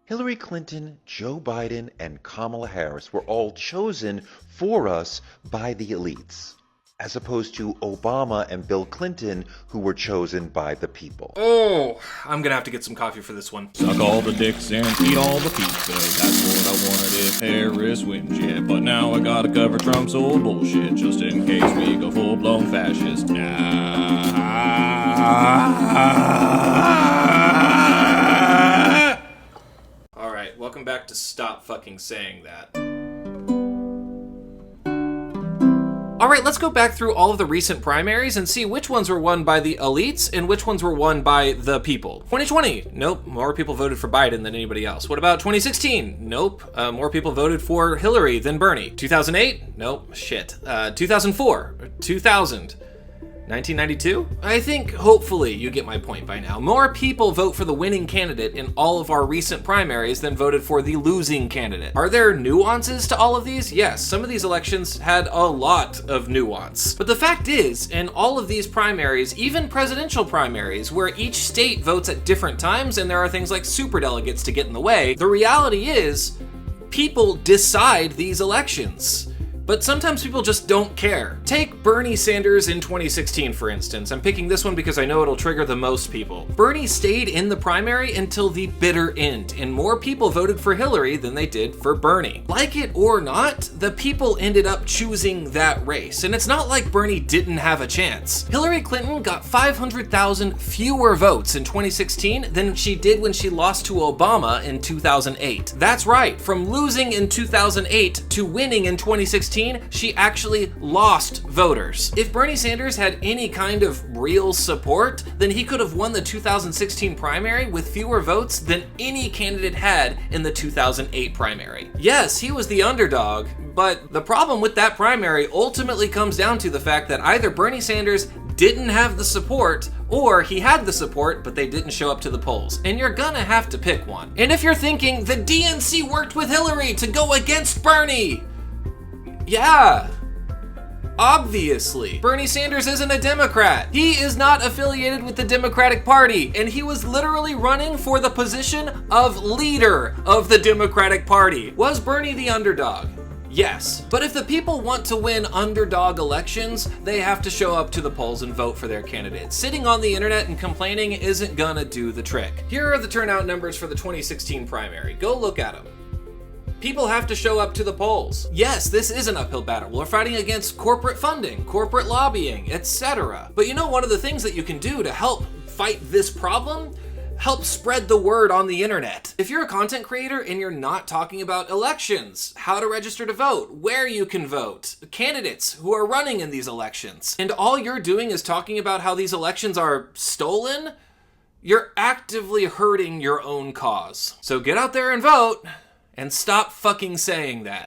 Hillary Clinton, Joe Biden, and Kamala Harris were all chosen for us by the elites, as opposed to Obama and Bill Clinton, who were chosen by the people. Oh, I'm gonna have to get some coffee for this one. Suck all the dicks and eat all the pizza. That's what I wanted if Harris wins, yeah. But now I gotta cover Trump's old bullshit, just in case we go full-blown fascist. Alright, welcome back to Stop Fucking Saying That. Alright, let's go back through all of the recent primaries and see which ones were won by the elites and which ones were won by the people. 2020, nope, more people voted for Biden than anybody else. What about 2016? Nope, more people voted for Hillary than Bernie. 2008? Nope, shit. 2004? 2000? 1992? I think, hopefully, you get my point by now. More people vote for the winning candidate in all of our recent primaries than voted for the losing candidate. Are there nuances to all of these? Yes, some of these elections had a lot of nuance. But the fact is, in all of these primaries, even presidential primaries, where each state votes at different times and there are things like superdelegates to get in the way, the reality is, people decide these elections. But sometimes people just don't care. Take Bernie Sanders in 2016, for instance. I'm picking this one because I know it'll trigger the most people. Bernie stayed in the primary until the bitter end, and more people voted for Hillary than they did for Bernie. Like it or not, the people ended up choosing that race, and it's not like Bernie didn't have a chance. Hillary Clinton got 500,000 fewer votes in 2016 than she did when she lost to Obama in 2008. That's right, from losing in 2008 to winning in 2016, she actually lost voters. If Bernie Sanders had any kind of real support, then he could have won the 2016 primary with fewer votes than any candidate had in the 2008 primary. Yes, he was the underdog, but the problem with that primary ultimately comes down to the fact that either Bernie Sanders didn't have the support, or he had the support, but they didn't show up to the polls. And you're gonna have to pick one. And if you're thinking, the DNC worked with Hillary to go against Bernie, yeah, obviously. Bernie Sanders isn't a Democrat. He is not affiliated with the Democratic Party, and he was literally running for the position of leader of the Democratic Party. Was Bernie the underdog? Yes. But if the people want to win underdog elections, they have to show up to the polls and vote for their candidates. Sitting on the internet and complaining isn't gonna do the trick. Here are the turnout numbers for the 2016 primary. Go look at them. People have to show up to the polls. Yes, this is an uphill battle. We're fighting against corporate funding, corporate lobbying, etc. But you know, one of the things that you can do to help fight this problem? Help spread the word on the internet. If you're a content creator and you're not talking about elections, how to register to vote, where you can vote, candidates who are running in these elections, and all you're doing is talking about how these elections are stolen, you're actively hurting your own cause. So get out there and vote. And stop fucking saying that.